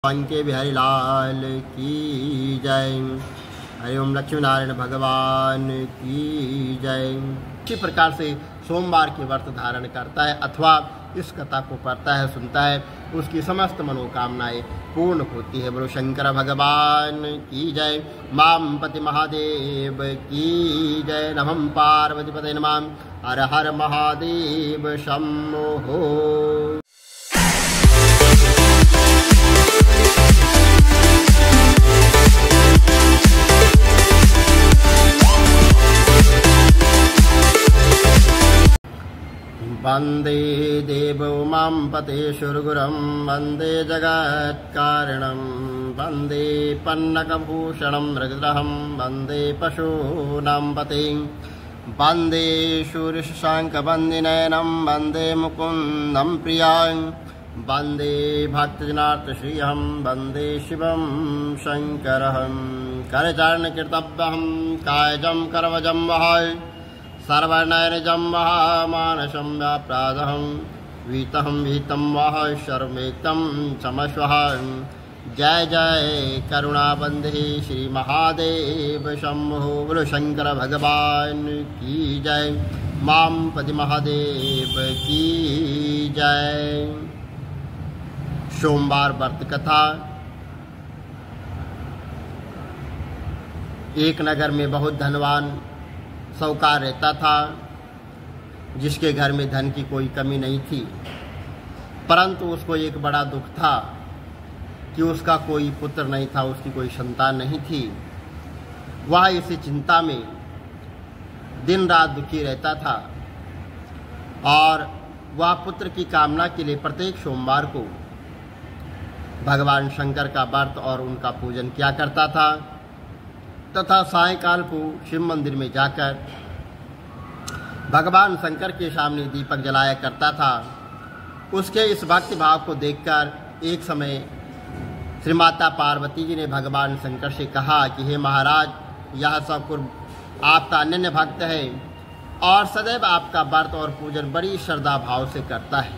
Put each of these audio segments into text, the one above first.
के बिहारी लाल की जय। हरि ओम लक्ष्मी नारायण भगवान की जय। इसी प्रकार से सोमवार के व्रत धारण करता है अथवा इस कथा को पढ़ता है, सुनता है, उसकी समस्त मनोकामनाएं पूर्ण होती है। बोलो शंकर भगवान की जय। माम पति महादेव की जय। नमः पार्वती पते नमः। हर हर महादेव शंभो। वंदे देवोमां पतेशुर्गुरं वंदे जगत्कारणं वंदे पन्नकभूषणं मृगद्रहं वंदे पशूनां पतिं वंदे शूरशशाङ्कवन्दिनयनं वंदे मुकुन्दं प्रियां वंदे भक्तजनार्तश्रियं वंदे शिवं शङ्करं। करचरणकीर्तव्यहं कायजं करवजं वहाय सर्वनैरजं महामानसं व्याप्रादहं वीतहं वीतं वह सर्वेक्तं चमस्वः। जय जय करुणाबंधे श्री महादेव शंभो। बोलो शंकर भगवान की जय। माम पति महादेव की जय। सोमवार व्रत कथा। एक नगर में बहुत धनवान साहूकार रहता था, जिसके घर में धन की कोई कमी नहीं थी, परंतु उसको एक बड़ा दुख था कि उसका कोई पुत्र नहीं था, उसकी कोई संतान नहीं थी। वह इसी चिंता में दिन रात दुखी रहता था और वह पुत्र की कामना के लिए प्रत्येक सोमवार को भगवान शंकर का व्रत और उनका पूजन किया करता था तथा सायंकाल को शिव मंदिर में जाकर भगवान शंकर के सामने दीपक जलाया करता था। उसके इस भक्ति भाव को देखकर एक समय श्री माता पार्वती जी ने भगवान शंकर से कहा कि हे महाराज, यह सब आपका अनन्य भक्त है और सदैव आपका व्रत और पूजन बड़ी श्रद्धा भाव से करता है,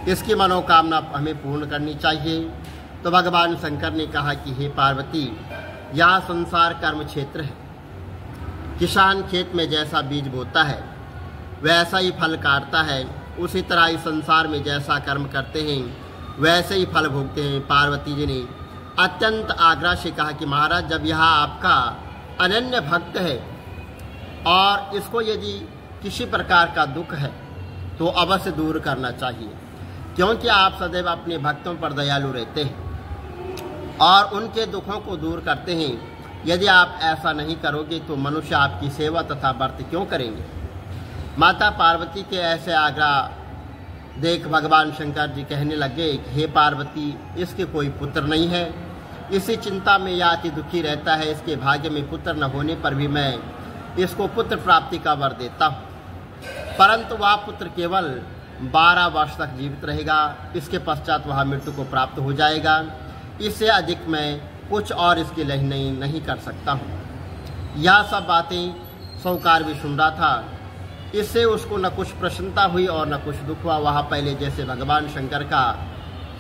इसकी मनोकामना हमें पूर्ण करनी चाहिए। तो भगवान शंकर ने कहा कि हे पार्वती, यह संसार कर्म क्षेत्र है। किसान खेत में जैसा बीज बोता है वैसा ही फल काटता है, उसी तरह इस संसार में जैसा कर्म करते हैं वैसे ही फल भोगते हैं। पार्वती जी ने अत्यंत आग्रह से कहा कि महाराज, जब यह आपका अनन्य भक्त है और इसको यदि किसी प्रकार का दुख है तो अवश्य दूर करना चाहिए, क्योंकि आप सदैव अपने भक्तों पर दयालु रहते हैं और उनके दुखों को दूर करते हैं। यदि आप ऐसा नहीं करोगे तो मनुष्य आपकी सेवा तथा व्रत क्यों करेंगे। माता पार्वती के ऐसे आग्रह देख भगवान शंकर जी कहने लगे कि हे पार्वती, इसके कोई पुत्र नहीं है, इसी चिंता में यह अति दुखी रहता है। इसके भाग्य में पुत्र न होने पर भी मैं इसको पुत्र प्राप्ति का वर देता हूँ, परंतु वह पुत्र केवल 12 वर्ष तक जीवित रहेगा, इसके पश्चात वह मृत्यु को प्राप्त हो जाएगा। इससे अधिक मैं कुछ और इसके लिए नहीं कर सकता हूँ। यह सब बातें साहूकार भी सुन रहा था। इससे उसको न कुछ प्रसन्नता हुई और न कुछ दुख हुआ। वह पहले जैसे भगवान शंकर का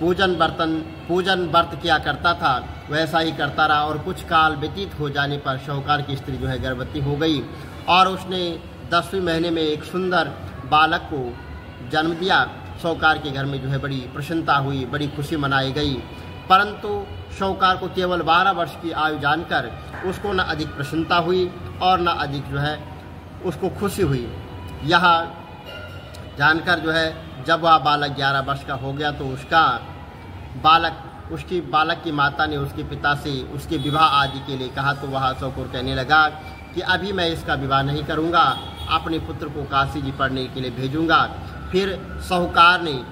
पूजन व्रत किया करता था वैसा ही करता रहा और कुछ काल व्यतीत हो जाने पर साहूकार की स्त्री जो है गर्भवती हो गई और उसने 10वें महीने में एक सुंदर बालक को जन्म दिया। साहूकार के घर में जो है बड़ी प्रसन्नता हुई, बड़ी खुशी मनाई गई, परंतु साहूकार को केवल 12 वर्ष की आयु जानकर उसको न अधिक प्रसन्नता हुई और न अधिक जो है उसको खुशी हुई। यह जानकर जो है जब वह बालक 11 वर्ष का हो गया तो उसकी बालक की माता ने उसके पिता से उसके विवाह आदि के लिए कहा। तो वह साहूकार कहने लगा कि अभी मैं इसका विवाह नहीं करूँगा, अपने पुत्र को काशी जी पढ़ने के लिए भेजूँगा। फिर साहूकार ने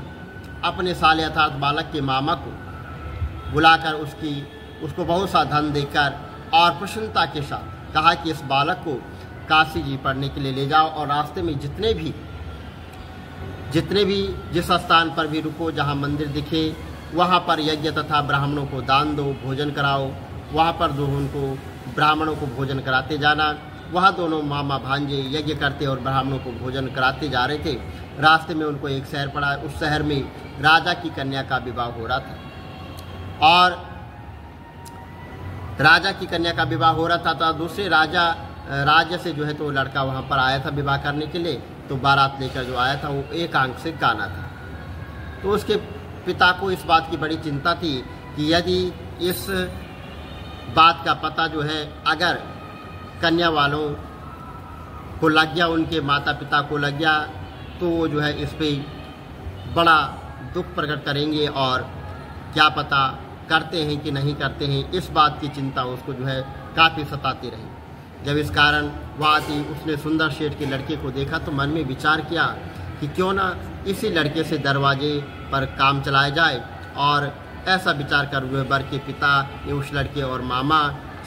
अपने साले अर्थात बालक के मामा को बुलाकर उसको बहुत सा धन देकर और प्रसन्नता के साथ कहा कि इस बालक को काशी जी पढ़ने के लिए ले जाओ और रास्ते में जितने भी जिस स्थान पर भी रुको, जहाँ मंदिर दिखे वहाँ पर यज्ञ तथा ब्राह्मणों को दान दो, भोजन कराओ। वहाँ पर जो उनको ब्राह्मणों को भोजन कराते जाना। वह दोनों मामा भांजे यज्ञ करते और ब्राह्मणों को भोजन कराते जा रहे थे। रास्ते में उनको एक शहर पड़ा, उस शहर में राजा की कन्या का विवाह हो रहा था। और राजा की कन्या का विवाह हो रहा था। दूसरे राज्य से जो है तो लड़का वहाँ पर आया था विवाह करने के लिए। तो बारात लेकर जो आया था वो एक आंख से काना था। तो उसके पिता को इस बात की बड़ी चिंता थी कि यदि इस बात का पता जो है अगर कन्या वालों को लग गया, उनके माता पिता को लग गया, तो वो जो है इस पर बड़ा दुख प्रकट करेंगे और क्या पता करते हैं कि नहीं करते हैं। इस बात की चिंता उसको जो है काफ़ी सताती रही। जब इस कारण वहाँ थी, उसने सुंदर सेठ के लड़के को देखा तो मन में विचार किया कि क्यों ना इसी लड़के से दरवाजे पर काम चलाया जाए। और ऐसा विचार कर हुए वर के पिता ने उस लड़के और मामा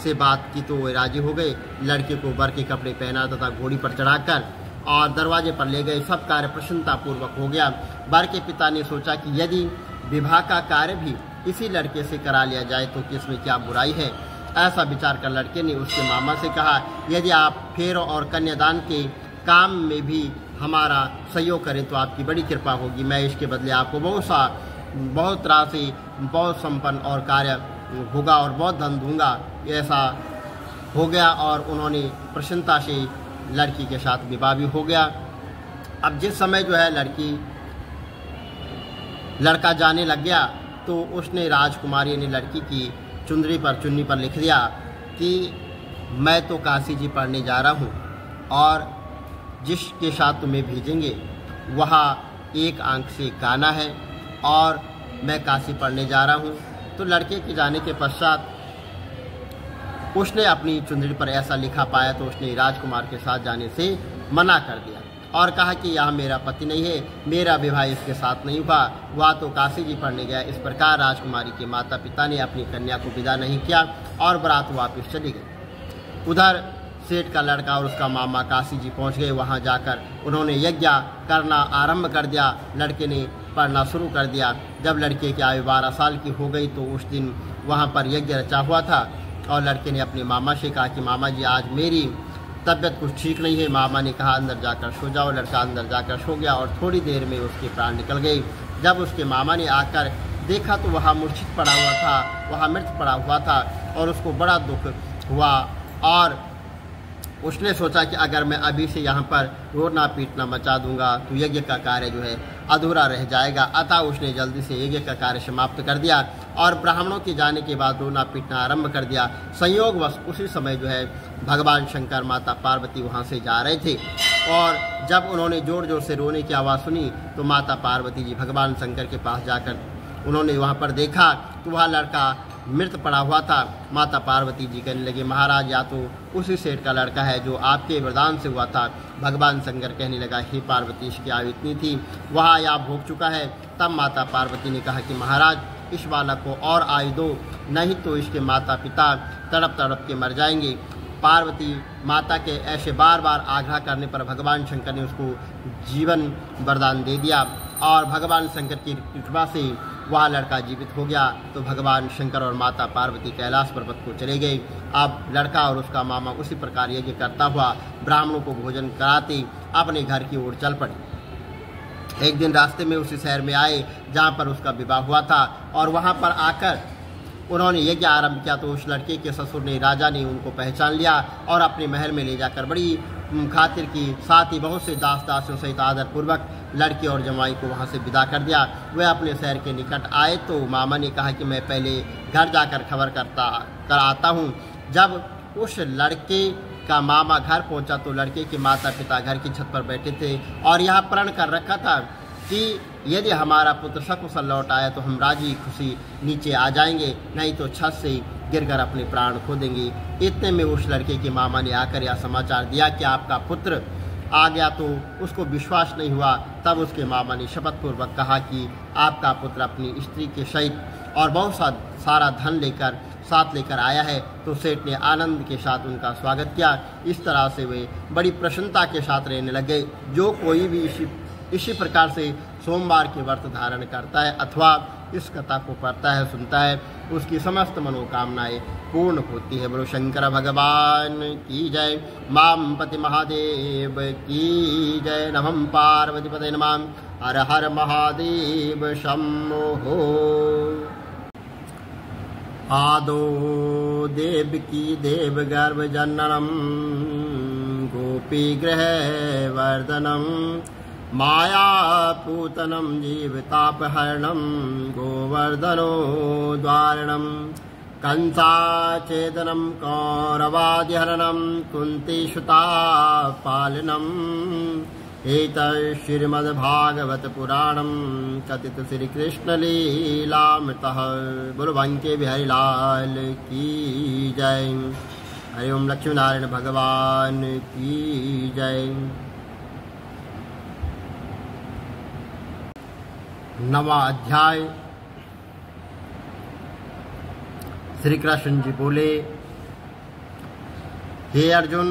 से बात की तो वे राजी हो गए। लड़के को वर के कपड़े पहना तथा घोड़ी पर चढ़ाकर और दरवाजे पर ले गए। सब कार्य प्रसन्नतापूर्वक हो गया। वर के पिता ने सोचा कि यदि विवाह का कार्य भी इसी लड़के से करा लिया जाए तो इसमें क्या बुराई है। ऐसा विचार कर लड़के ने उसके मामा से कहा, यदि आप फेरों और कन्यादान के काम में भी हमारा सहयोग करें तो आपकी बड़ी कृपा होगी। मैं इसके बदले आपको बहुत राशि, बहुत संपन्न और कार्य होगा और बहुत धन दूंगा। ऐसा हो गया और उन्होंने प्रसन्नता से लड़की के साथ विवाह भी हो गया। अब जिस समय जो है लड़का जाने लग गया तो उसने राजकुमारी ने लड़की की चुन्नी पर लिख दिया कि मैं तो काशी जी पढ़ने जा रहा हूँ और जिसके साथ तुम्हें भेजेंगे वहाँ एक आंख से काना है और मैं काशी पढ़ने जा रहा हूँ। तो लड़के के जाने के पश्चात उसने अपनी चुंदड़ी पर ऐसा लिखा पाया तो उसने राजकुमार के साथ जाने से मना कर दिया और कहा कि यहाँ मेरा पति नहीं है, मेरा विवाह इसके साथ नहीं हुआ, वह तो काशी जी पढ़ने गया। इस प्रकार राजकुमारी के माता पिता ने अपनी कन्या को विदा नहीं किया और बारात वापस चली गई। उधर सेठ का लड़का और उसका मामा काशी जी पहुँच गए। वहाँ जाकर उन्होंने यज्ञ करना आरंभ कर दिया। लड़के ने पढ़ना शुरू कर दिया। जब लड़के की आयु 12 साल की हो गई तो उस दिन वहाँ पर यज्ञ रचा हुआ था और लड़के ने अपने मामा से कहा कि मामा जी आज मेरी तबीयत कुछ ठीक नहीं है। मामा ने कहा अंदर जाकर सो जाओ। लड़का अंदर जाकर सो गया और थोड़ी देर में उसके प्राण निकल गए। जब उसके मामा ने आकर देखा तो वहाँ मूर्छित पड़ा हुआ था, वहाँ मृत पड़ा हुआ था और उसको बड़ा दुख हुआ और उसने सोचा कि अगर मैं अभी से यहाँ पर रोना पीटना मचा दूंगा तो यज्ञ का कार्य जो है अधूरा रह जाएगा। अतः उसने जल्दी से यज्ञ का कार्य समाप्त कर दिया और ब्राह्मणों के जाने के बाद रोना पीटना आरंभ कर दिया। संयोगवश उसी समय जो है भगवान शंकर माता पार्वती वहाँ से जा रहे थे और जब उन्होंने जोर जोर से रोने की आवाज़ सुनी तो माता पार्वती जी भगवान शंकर के पास जाकर उन्होंने वहाँ पर देखा तो वह लड़का मृत पड़ा हुआ था। माता पार्वती जी कहने लगे, महाराज या तो उसी सेठ का लड़का है जो आपके वरदान से हुआ था। भगवान शंकर कहने लगा, हे पार्वती इसकी आयु इतनी थी, वह या भोग चुका है। तब माता पार्वती ने कहा कि महाराज इस बालक को और आयु दो, नहीं तो इसके माता पिता तड़प तड़प के मर जाएंगे। पार्वती माता के ऐसे बार बार आग्रह करने पर भगवान शंकर ने उसको जीवन वरदान दे दिया और भगवान शंकर की कृपा से वह लड़का जीवित हो गया। तो भगवान शंकर और माता पार्वती कैलाश पर्वत को चले गए। अब लड़का और उसका मामा उसी प्रकार यज्ञ करता हुआ ब्राह्मणों को भोजन कराते अपने घर की ओर चल पड़े। एक दिन रास्ते में उसी शहर में आए जहाँ पर उसका विवाह हुआ था और वहाँ पर आकर उन्होंने यज्ञ आरंभ किया। तो उस लड़के के ससुर ने, राजा ने उनको पहचान लिया और अपने महल में ले जाकर बड़ी खातिर की, साथ ही बहुत से दास दासियों सहित आदरपूर्वक लड़के और जमाई को वहाँ से विदा कर दिया। वे अपने शहर के निकट आए तो मामा ने कहा कि मैं पहले घर जाकर खबर कर आता हूँ। जब उस लड़के का मामा घर पहुँचा तो लड़के के माता पिता घर की छत पर बैठे थे और यहाँ प्रण कर रखा था कि यदि हमारा पुत्र सकुशल लौट आया तो हम राजी खुशी नीचे आ जाएंगे, नहीं तो छत से गिरकर अपने प्राण खो देंगे। इतने में उस लड़के के मामा ने आकर यह समाचार दिया कि आपका पुत्र आ गया। तो उसको विश्वास नहीं हुआ। तब उसके मामा ने शपथपूर्वक कहा कि आपका पुत्र अपनी स्त्री के सहित और बहुत सारा धन साथ लेकर आया है। तो सेठ ने आनंद के साथ उनका स्वागत किया। इस तरह से वे बड़ी प्रसन्नता के साथ रहने लगे। जो कोई भी इसी प्रकार से सोमवार के व्रत धारण करता है अथवा इस कथा को पढ़ता है, सुनता है, उसकी समस्त मनोकामनाएं पूर्ण होती है। बोलो शंकर भगवान की जय। माम पति महादेव की जय। नमः पार्वती पते नमः। हर हर महादेव शंभो। आदो देवकी देवगर्भ जननम गोपी गृह वर्धनम मायापूतनं जीवतापहरणं गोवर्धनो द्वारणं कंसाचेदनं कौरवादिहरणं कुन्तीसुतापालनम् एतत् श्रीमद्भागवत पुराणं कथित श्री कृष्ण लीलामृतः। बोलो बांके बिहारी लाल की जय। हरि ओम लक्ष्मी नारायण भगवान की जय। नवा अध्याय। श्री कृष्ण जी बोले, हे अर्जुन,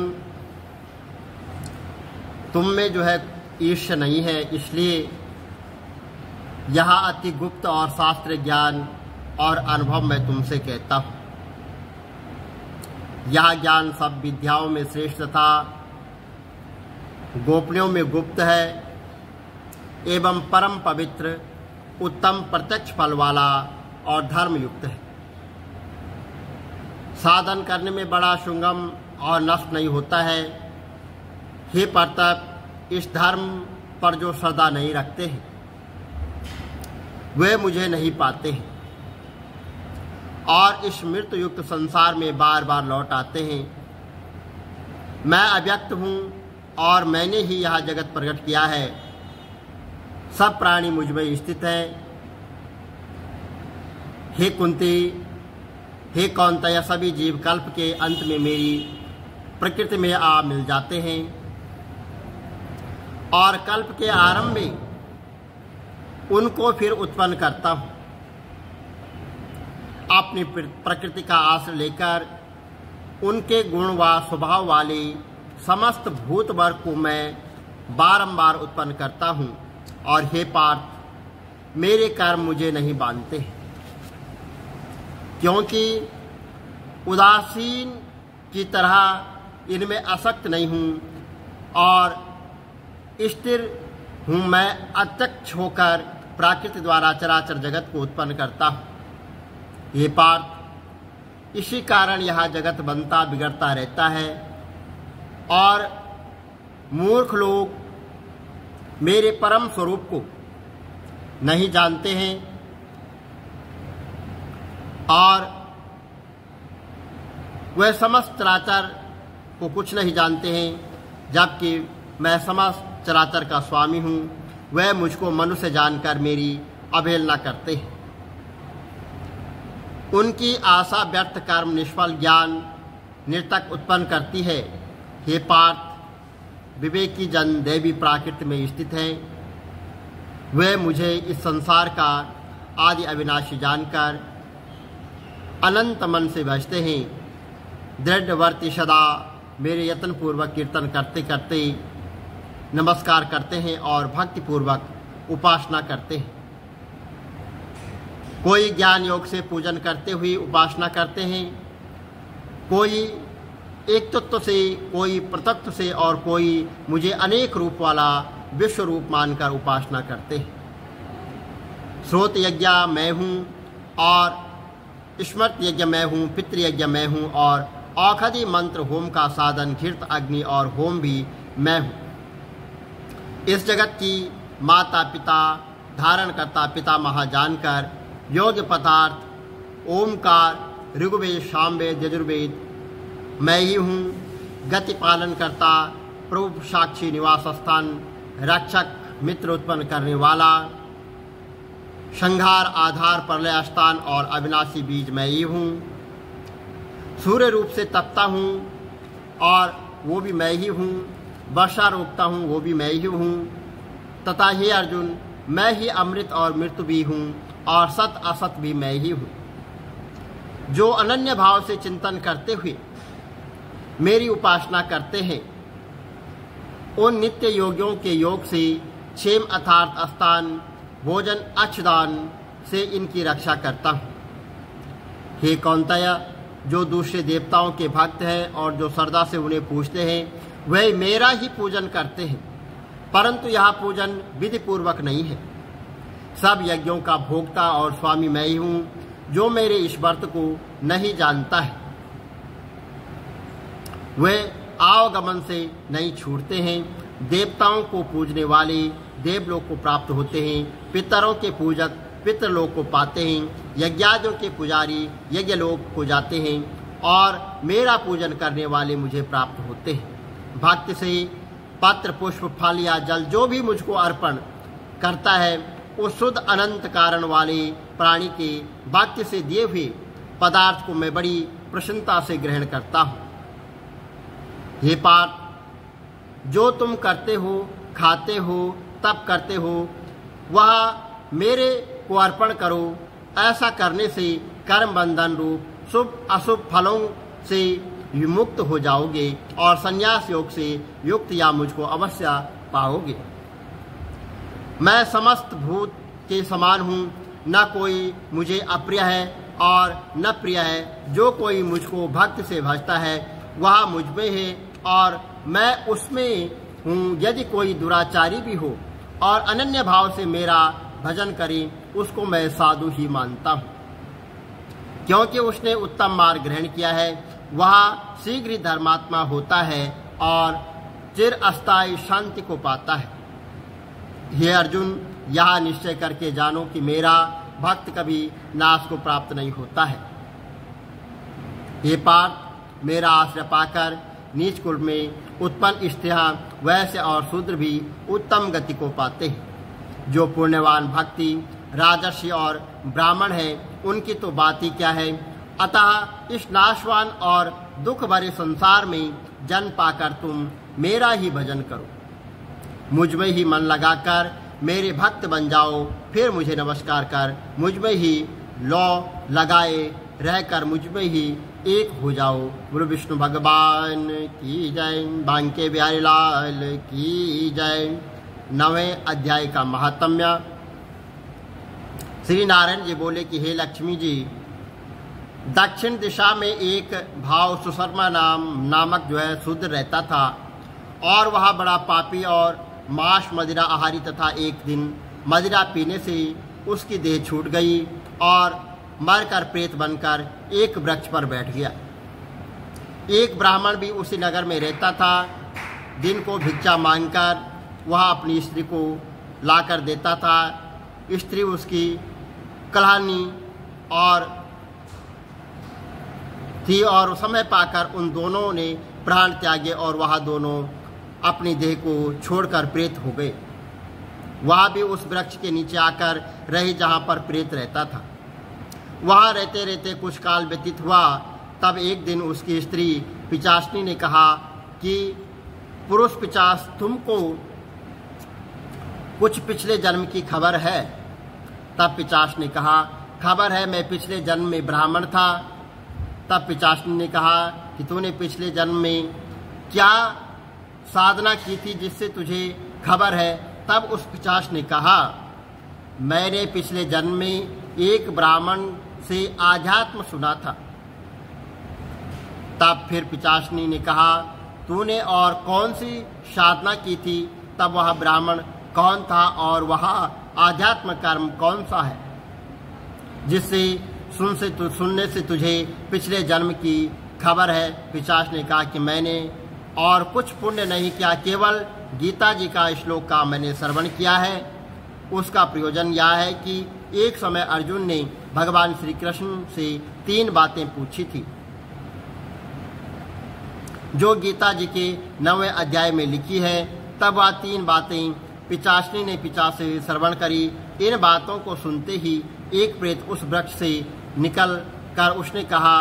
तुम में जो है ईर्ष्या नहीं है, इसलिए यहाँ अति गुप्त और शास्त्र ज्ञान और अनुभव मैं तुमसे कहता हूँ। यह ज्ञान सब विद्याओं में श्रेष्ठ तथा गोपनीयों में गुप्त है एवं परम पवित्र, उत्तम प्रत्यक्ष फल वाला और धर्म युक्त है। साधन करने में बड़ा सुगम और नष्ट नहीं होता है। हे पार्थक, इस धर्म पर जो श्रद्धा नहीं रखते हैं वे मुझे नहीं पाते हैं और इस मृत्यु युक्त संसार में बार बार लौट आते हैं। मैं अव्यक्त हूँ और मैंने ही यह जगत प्रकट किया है। सब प्राणी मुझ में स्थित हैं। हे कुंती, हे कौन्तेय, सभी जीव कल्प के अंत में मेरी प्रकृति में आ मिल जाते हैं और कल्प के आरंभ में उनको फिर उत्पन्न करता हूँ। अपनी प्रकृति का आश्रय लेकर उनके गुण व स्वभाव वाले समस्त भूत वर्ग को मैं बारंबार उत्पन्न करता हूँ। और हे पार्थ, मेरे कर्म मुझे नहीं बांधते, क्योंकि उदासीन की तरह इनमें आसक्त नहीं हूँ और स्थिर हूँ। मैं अत्यक्ष होकर प्राकृति द्वारा चराचर जगत को उत्पन्न करता हूँ। ये पार्थ, इसी कारण यह जगत बनता बिगड़ता रहता है और मूर्ख लोग मेरे परम स्वरूप को नहीं जानते हैं और वह समस्त चराचर को कुछ नहीं जानते हैं, जबकि मैं समस्त चराचर का स्वामी हूँ। वह मुझको मनुष्य जानकर मेरी अवहेलना करते हैं। उनकी आशा व्यर्थ, कर्म निष्फल, ज्ञान निरर्थक उत्पन्न करती है। हे पार्थ, विवेकी जन दैवी प्राकृति में स्थित हैं। वे मुझे इस संसार का आदि अविनाशी जानकर अनंत मन से भजते हैं। दृढ़वर्ती सदा मेरे यत्न पूर्वक कीर्तन करते करते नमस्कार करते हैं और भक्ति पूर्वक उपासना करते हैं। कोई ज्ञान योग से पूजन करते हुए उपासना करते हैं, कोई एक तत्व से, कोई प्रतत्व से और कोई मुझे अनेक रूप वाला विश्व रूप मानकर उपासना करते हैं। स्रोत यज्ञ मैं हूँ और स्मृत यज्ञ मैं हूँ, पितृयज्ञ मैं हूँ और औषधि मंत्र होम का साधन घृत अग्नि और होम भी मैं हूँ। इस जगत की माता पिता, धारण करता पितामह जानकर योग्य पदार्थ ओमकार, ऋग्वेद, सामवेद, यजुर्वेद मैं ही हूँ। गति पालन करता, प्रभु साक्षी निवास स्थान, रक्षक, मित्र उत्पन्न करने वाला, संहार, आधार, प्रलय स्थान और अविनाशी बीज मैं ही हूँ। सूर्य रूप से तपता हूँ और वो भी मैं ही हूँ। वर्षा रोकता हूँ, वो भी मैं ही हूँ। तथा हे अर्जुन, मैं ही अमृत और मृत्यु भी हूँ और सत असत भी मैं ही हूँ। जो अनन्य भाव से चिंतन करते हुए मेरी उपासना करते हैं, उन नित्य योगियों के योग से क्षेम अर्थात स्थान, भोजन, अच्छदान से इनकी रक्षा करता हूँ। हे कौन्तेय, जो दूसरे देवताओं के भक्त हैं और जो श्रद्धा से उन्हें पूजते हैं, वे मेरा ही पूजन करते हैं, परंतु यह पूजन विधि पूर्वक नहीं है। सब यज्ञों का भोक्ता और स्वामी मैं ही हूँ। जो मेरे इस व्रत को नहीं जानता है वे आवागमन से नहीं छूटते हैं। देवताओं को पूजने वाले देवलोक को प्राप्त होते हैं, पितरों के पूजक पितरलोक को पाते हैं, यज्ञादियों के पुजारी यज्ञलोक को जाते हैं और मेरा पूजन करने वाले मुझे प्राप्त होते हैं। भक्त से पत्र पुष्प फल या जल जो भी मुझको अर्पण करता है उस शुद्ध अनंत कारण वाले प्राणी के भक्ति से दिए हुए पदार्थ को मैं बड़ी प्रसन्नता से ग्रहण करता हूँ। हे पार्थ, जो तुम करते हो, खाते हो, तप करते हो, वह मेरे को अर्पण करो। ऐसा करने से कर्म बंधन रूप शुभ अशुभ फलों से विमुक्त हो जाओगे और संन्यास योग से युक्त या मुझको अवश्य पाओगे। मैं समस्त भूत के समान हूँ, न कोई मुझे अप्रिय है और न प्रिय है। जो कोई मुझको भक्ति से भजता है वह मुझ में है और मैं उसमें हूँ। यदि कोई दुराचारी भी हो और अनन्य भाव से मेरा भजन करे उसको मैं साधु ही मानता हूँ, क्योंकि उसने उत्तम मार्ग ग्रहण किया है। वह शीघ्र ही धर्मात्मा होता है और चिर अस्थायी शांति को पाता है। हे अर्जुन, यह निश्चय करके जानो कि मेरा भक्त कभी नाश को प्राप्त नहीं होता है। हे पार्थ, मेरा आश्रय पाकर नीच कुल में उत्पन्न स्त्रियां वैश्य और शूद्र भी उत्तम गति को पाते हैं। जो पुण्यवान भक्ति राजर्षि और ब्राह्मण है उनकी तो बात ही क्या है। अतः इस नाशवान और दुख भरे संसार में जन्म पाकर तुम मेरा ही भजन करो। मुझ में ही मन लगाकर मेरे भक्त बन जाओ, फिर मुझे नमस्कार कर मुझ में ही लौ लगाए रहकर मुझ में ही एक हो जाओ। गुरु विष्णु भगवान की जय। बांके बिहारी लाल की जय। 9वें अध्याय का महात्म्य। श्री नारायण जी बोले कि हे लक्ष्मी जी, दक्षिण दिशा में एक भाव सुशर्मा नामक जो है शूद्र रहता था और वह बड़ा पापी और मांस मदिरा आहारी तथा एक दिन मदिरा पीने से उसकी देह छूट गई और मरकर प्रेत बनकर एक वृक्ष पर बैठ गया। एक ब्राह्मण भी उसी नगर में रहता था। दिन को भिक्षा मांगकर वह अपनी स्त्री को लाकर देता था। स्त्री उसकी कल्हानी और थी और समय पाकर उन दोनों ने प्राण त्यागे और वह दोनों अपनी देह को छोड़कर प्रेत हो गए। वह भी उस वृक्ष के नीचे आकर रहे जहाँ पर प्रेत रहता था। वहाँ रहते रहते कुछ काल व्यतीत हुआ। तब एक दिन उसकी स्त्री पिचासनी ने कहा कि पुरुष पिचास, तुमको कुछ पिछले जन्म की खबर है? तब पिचास ने कहा, खबर है, मैं पिछले जन्म में ब्राह्मण था। तब पिचासनी ने कहा कि तूने पिछले जन्म में क्या साधना की थी जिससे तुझे खबर है? तब उस पिचास ने कहा, मैंने पिछले जन्म में एक ब्राह्मण से आध्यात्म सुना था। तब फिर पिचासनी ने कहा, तूने और कौन सी साधना की थी? तब वह ब्राह्मण कौन था और वह आध्यात्म कर्म कौन सा है जिससे सुनने से तुझे पिछले जन्म की खबर है? पिशाच ने कहा कि मैंने और कुछ पुण्य नहीं किया, केवल गीता जी का श्लोक का मैंने श्रवण किया है। उसका प्रयोजन यह है कि एक समय अर्जुन ने भगवान श्री कृष्ण से 3 बातें पूछी थी जो गीता जी के 9वें अध्याय में लिखी है। तब वह 3 बातें पिचासनी ने पिचा से श्रवण करी। इन बातों को सुनते ही एक प्रेत उस वृक्ष से निकल कर उसने कहा,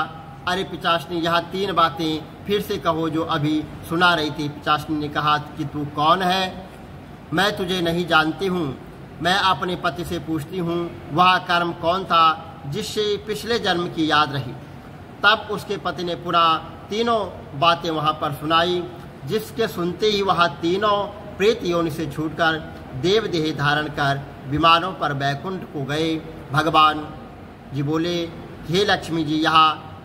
अरे पिचासनी, यह 3 बातें फिर से कहो जो अभी सुना रही थी। पिचासनी ने कहा कि तू कौन है? मैं तुझे नहीं जानती हूँ। मैं अपने पति से पूछती हूँ वह कर्म कौन था जिससे पिछले जन्म की याद रही। तब उसके पति ने पुनः 3 बातें वहाँ पर सुनाई, जिसके सुनते ही वह 3 प्रेत योनि से छूटकर देव देह धारण कर विमानों पर बैकुंठ को गए। भगवान जी बोले, हे लक्ष्मी जी, यह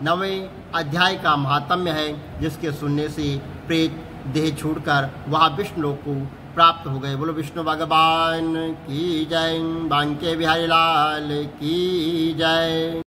9वें अध्याय का महात्म्य है जिसके सुनने से प्रेत देह छूटकर वह विष्णु लोक को प्राप्त हो गए। बोलो विष्णु भगवान की जय। बांके बिहारी लाल की जय।